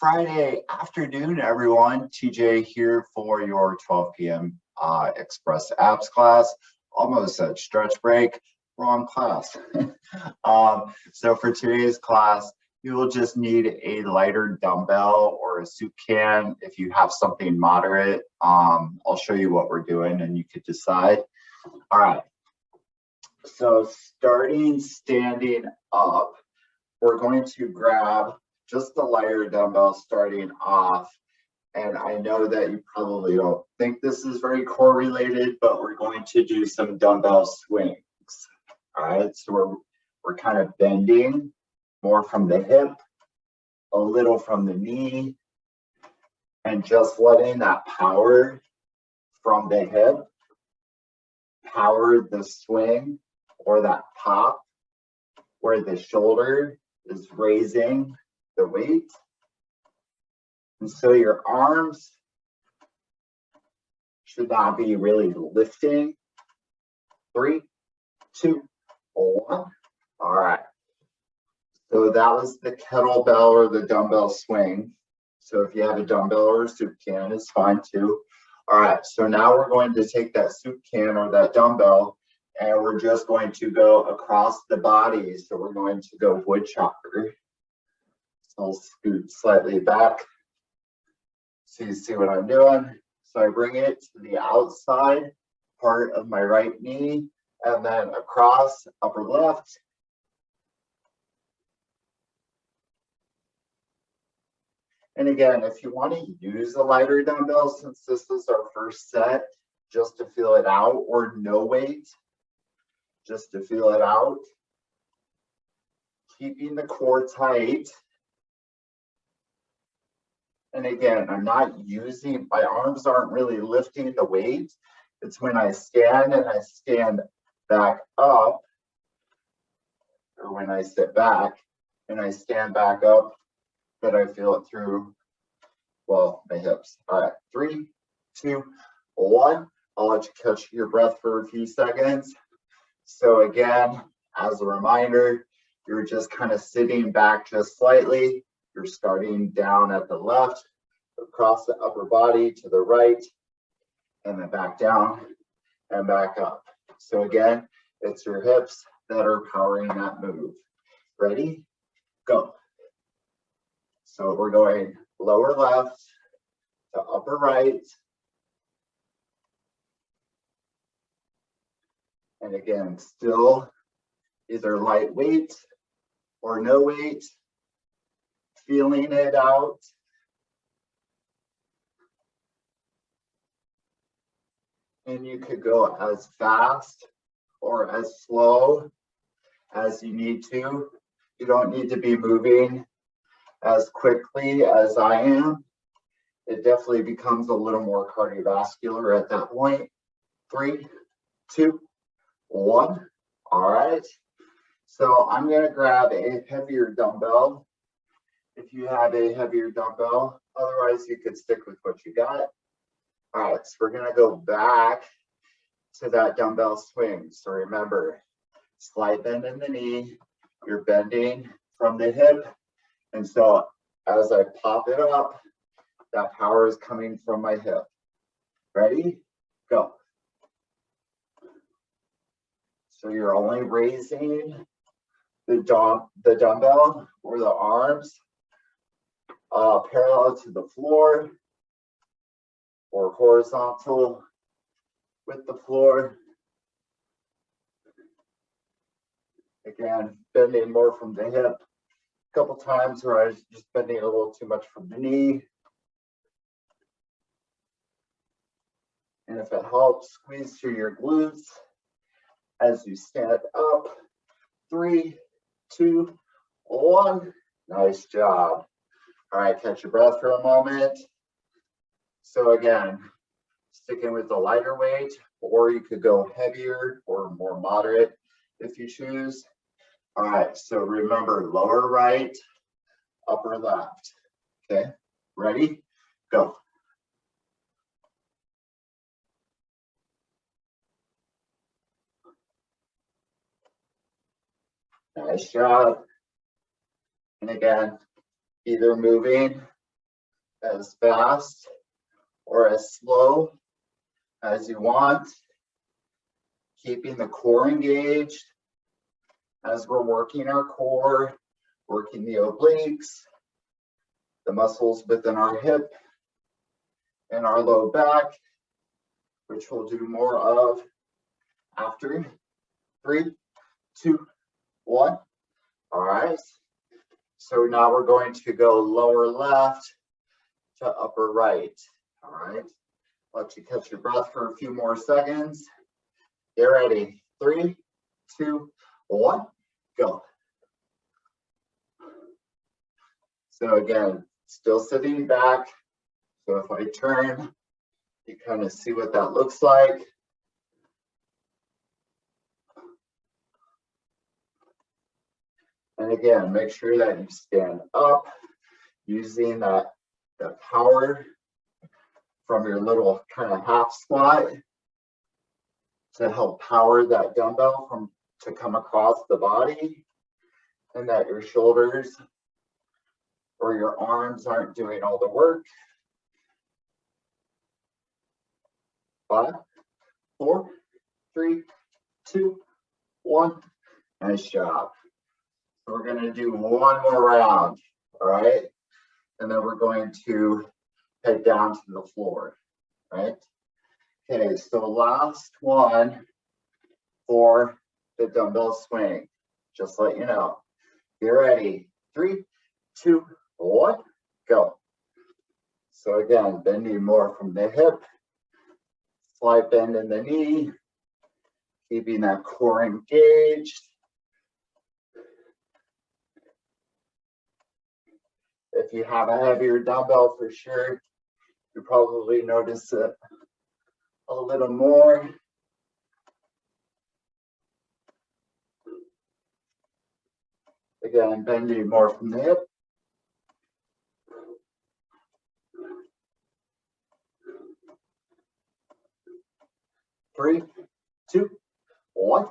Friday afternoon, everyone. TJ here for your 12 p.m. Express Abs class. Almost at stretch break, wrong class. So for today's class, you will just need a lighter dumbbell or a soup can. If you have something moderate, I'll show you what we're doing and you could decide. All right. So starting standing up, we're going to grab just the lighter dumbbell starting off. And I know that you probably don't think this is very correlated, but we're going to do some dumbbell swings. All right, so we're kind of bending more from the hip, a little from the knee, and just letting that power from the hip power the swing or that pop where the shoulder is raising the weight. And so your arms should not be really lifting. 3, 2, 1. All right. So that was the kettlebell or the dumbbell swing. So if you have a dumbbell or a soup can, it's fine too. All right. So now we're going to take that soup can or that dumbbell and we're just going to go across the body. So we're going to go wood chopper. So I'll scoot slightly back so you see what I'm doing. So I bring it to the outside part of my right knee and then across upper left. And again, if you want to use a lighter dumbbell, since this is our first set, just to feel it out, or no weight, just to feel it out, keeping the core tight. And again, I'm not using, my arms aren't really lifting the weight. It's when I stand and I stand back up, or when I sit back and I stand back up, that I feel it through, well, my hips. All right, 3, 2, 1. I'll let you catch your breath for a few seconds. So again, as a reminder, you're just kind of sitting back just slightly. You're starting down at the left, across the upper body to the right, and then back down and back up. So again, it's your hips that are powering that move. Ready? Go. So we're going lower left to upper right. And again, still either lightweight or no weight, feeling it out. And you could go as fast or as slow as you need to. You don't need to be moving as quickly as I am. It definitely becomes a little more cardiovascular at that point. 3, 2, 1. All right. So I'm going to grab a heavier dumbbell. If you have a heavier dumbbell, otherwise you could stick with what you got. All right, so we're going to go back to that dumbbell swing. So remember, slight bend in the knee, you're bending from the hip. And so as I pop it up, that power is coming from my hip. Ready? Go. So you're only raising the dumbbell or the arms parallel to the floor or horizontal with the floor. Again, bending more from the hip. A couple times where I was just bending a little too much from the knee. And if it helps, squeeze through your glutes as you stand up. 3, 2, 1. Nice job. All right, catch your breath for a moment. So again, sticking with the lighter weight, or you could go heavier or more moderate if you choose. All right, so remember, lower right, upper left. Okay, ready? Go. Nice job. And again, either moving as fast or as slow as you want, keeping the core engaged as we're working our core, working the obliques, the muscles within our hip and our low back, which we'll do more of after 3, 2, 1. All right. So now we're going to go lower left to upper right. All right. Let you catch your breath for a few more seconds. Get ready. 3, 2, 1, go. So again, still sitting back. So if I turn, you kind of see what that looks like. And again, make sure that you stand up using the power from your little kind of half squat to help power that dumbbell to come across the body, and that your shoulders or your arms aren't doing all the work. 5, 4, 3, 2, 1. Nice job. So we're going to do one more round, all right? And then we're going to head down to the floor, right? Okay, so last one for the dumbbell swing. Just let you know. Get ready. 3, 2, 1, go. So again, bending more from the hip, slight bend in the knee, keeping that core engaged. If you have a heavier dumbbell, for sure, you probably notice it a little more. Again, bending more from the hip. Three, 2, 1.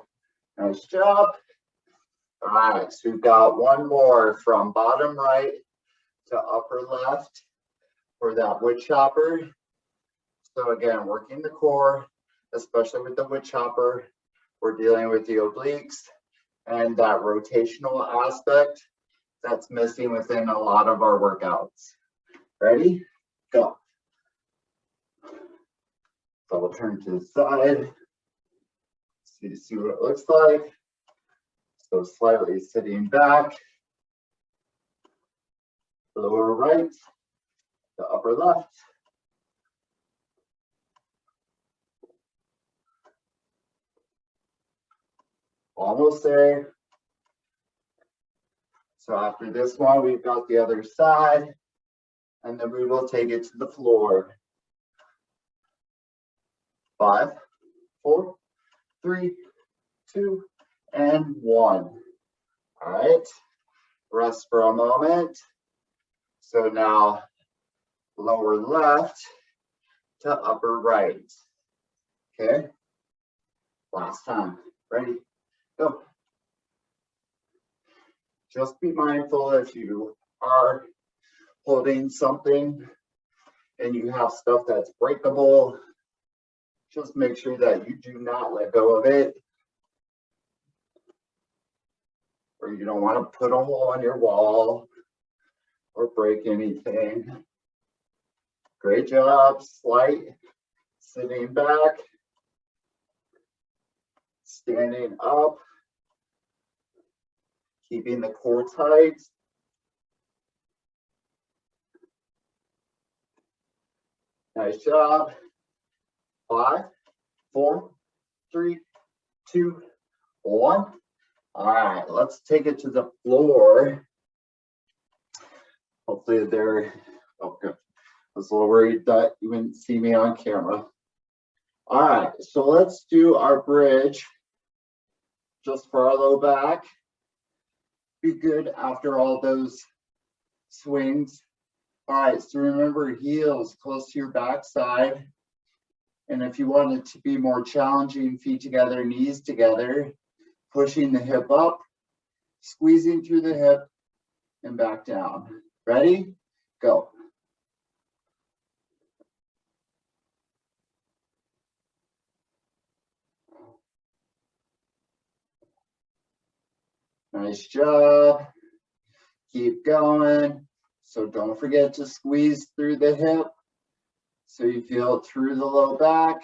Nice job. All right, so we've got one more from bottom right to upper left for that wood chopper. So again, working the core, especially with the wood chopper, we're dealing with the obliques and that rotational aspect that's missing within a lot of our workouts. Ready? Go. So we'll turn to the side. See what it looks like. So slightly sitting back. Lower right to upper left. Almost there. So after this one, we've got the other side, and then we will take it to the floor. 5, 4, 3, 2, and 1. All right. Rest for a moment. So now lower left to upper right. Okay. Last time. Ready? Go. Just be mindful if you are holding something and you have stuff that's breakable, just make sure that you do not let go of it, or you don't want to put a hole on your wall or break anything. Great job. Slight sitting back, standing up, keeping the core tight. Nice job. 5, 4, 3, 2, 1. All right, let's take it to the floor. Hopefully they're, oh good. I was a little worried that you wouldn't see me on camera. All right, so let's do our bridge just for our low back. Be good after all those swings. All right, so remember, heels close to your backside. And if you want it to be more challenging, feet together, knees together, pushing the hip up, squeezing through the hip, and back down. Ready? Go. Nice job. Keep going. So don't forget to squeeze through the hip so you feel it through the low back.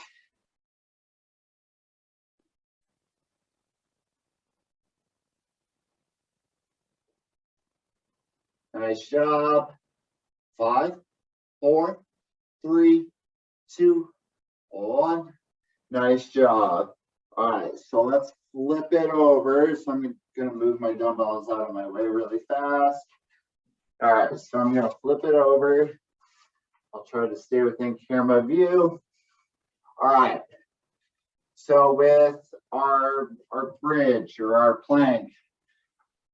Nice job. 5, 4, 3, 2, 1. Nice job. All right, so let's flip it over. So I'm going to move my dumbbells out of my way really fast. All right, so I'm going to flip it over. I'll try to stay within camera view. All right, so with our bridge or our plank,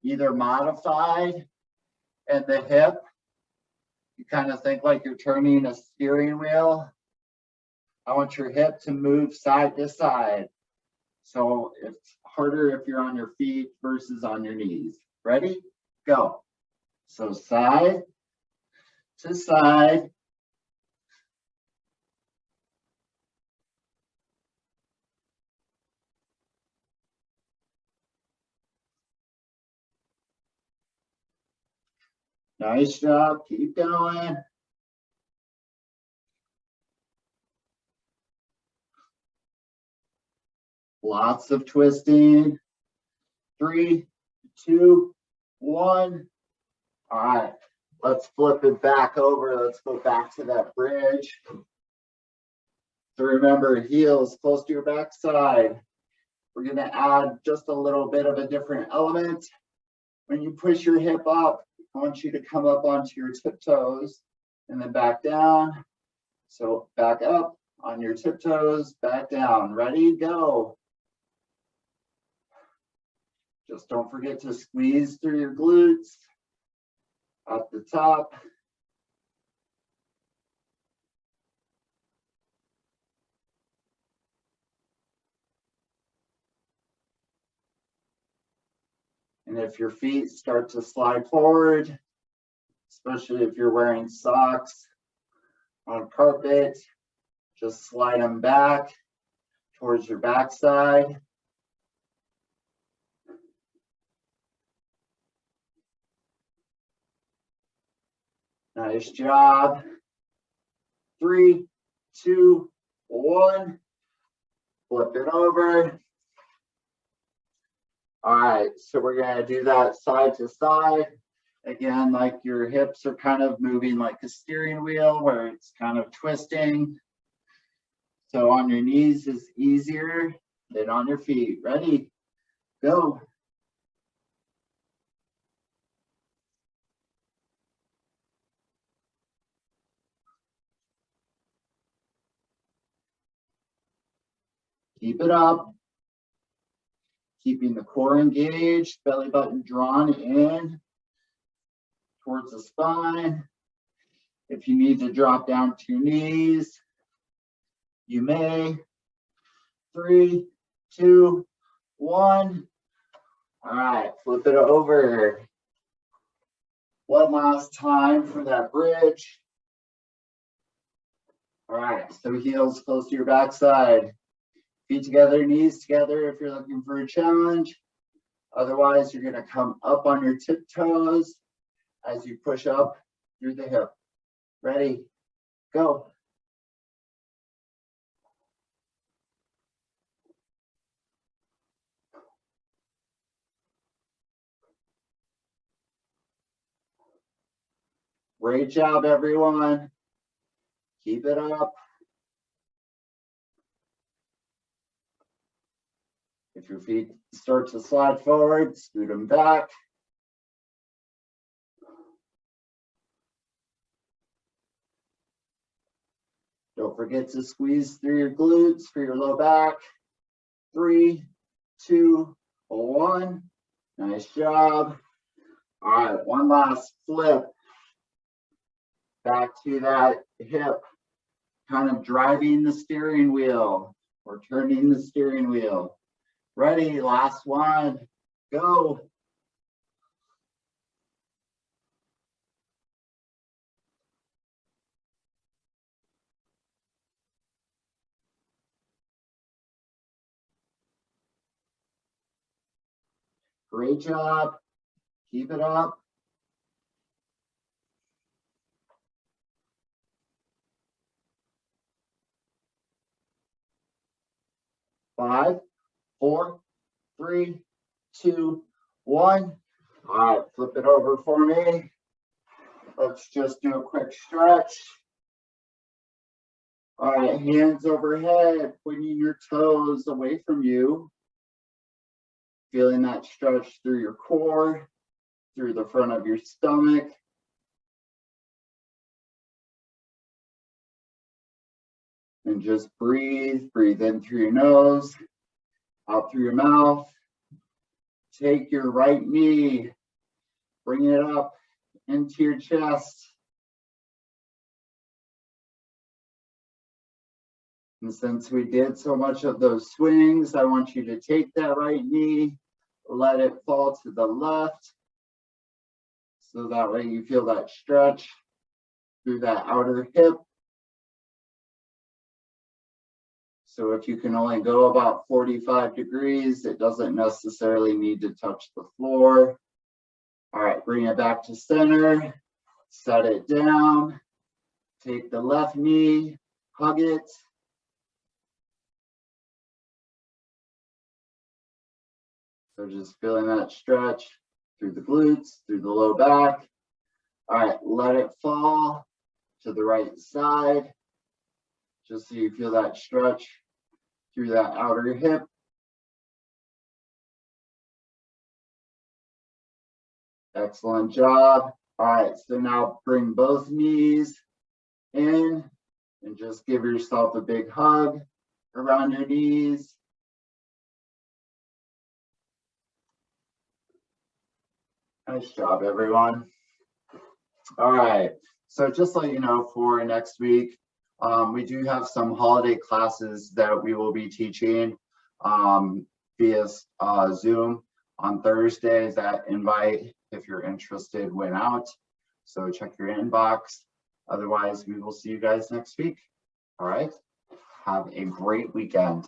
either modified and the hip, you kind of think like you're turning a steering wheel. I want your hip to move side to side. So it's harder if you're on your feet versus on your knees. Ready? Go. So side to side. Nice job. Keep going. Lots of twisting. 3, 2, 1. All right. Let's flip it back over. Let's go back to that bridge. So remember, heels close to your backside. We're going to add just a little bit of a different element. When you push your hip up, I want you to come up onto your tiptoes and then back down. So back up on your tiptoes, back down. Ready? Go. Just don't forget to squeeze through your glutes at the top. And if your feet start to slide forward, especially if you're wearing socks on carpet, just slide them back towards your backside. Nice job. 3, 2, 1. Flip it over. All right, so we're going to do that side to side. Again, like your hips are kind of moving like a steering wheel where it's kind of twisting. So on your knees is easier than on your feet. Ready? Go. Keep it up. Keeping the core engaged, belly button drawn in towards the spine. If you need to drop down to your knees, you may. 3, 2, 1. All right, flip it over. One last time for that bridge. All right, so heels close to your backside. Feet together, knees together if you're looking for a challenge. Otherwise, you're going to come up on your tiptoes as you push up through the hip. Ready? Go. Great job, everyone. Keep it up. If your feet start to slide forward, scoot them back. Don't forget to squeeze through your glutes for your low back. 3, 2, 1. Nice job. All right, one last flip. Back to that hip, kind of driving the steering wheel or turning the steering wheel. Ready, last one, go. Great job. Keep it up. 5, 4, 3, 2, 1. All right, flip it over for me. Let's just do a quick stretch. All right, hands overhead, pointing your toes away from you. Feeling that stretch through your core, through the front of your stomach. And just breathe. Breathe in through your nose, out through your mouth. Take your right knee, bring it up into your chest. And since we did so much of those swings, I want you to take that right knee, let it fall to the left. So that way you feel that stretch through that outer hip. So if you can only go about 45 degrees, it doesn't necessarily need to touch the floor. All right, bring it back to center, set it down, take the left knee, hug it. So just feeling that stretch through the glutes, through the low back. All right, let it fall to the right side, just so you feel that stretch through that outer hip. Excellent job. All right, so now bring both knees in and just give yourself a big hug around your knees. Nice job, everyone. All right, so just to let you know, for next week, we do have some holiday classes that we will be teaching via Zoom on Thursday. That invite, if you're interested, went out. So check your inbox. Otherwise, we will see you guys next week. All right, have a great weekend.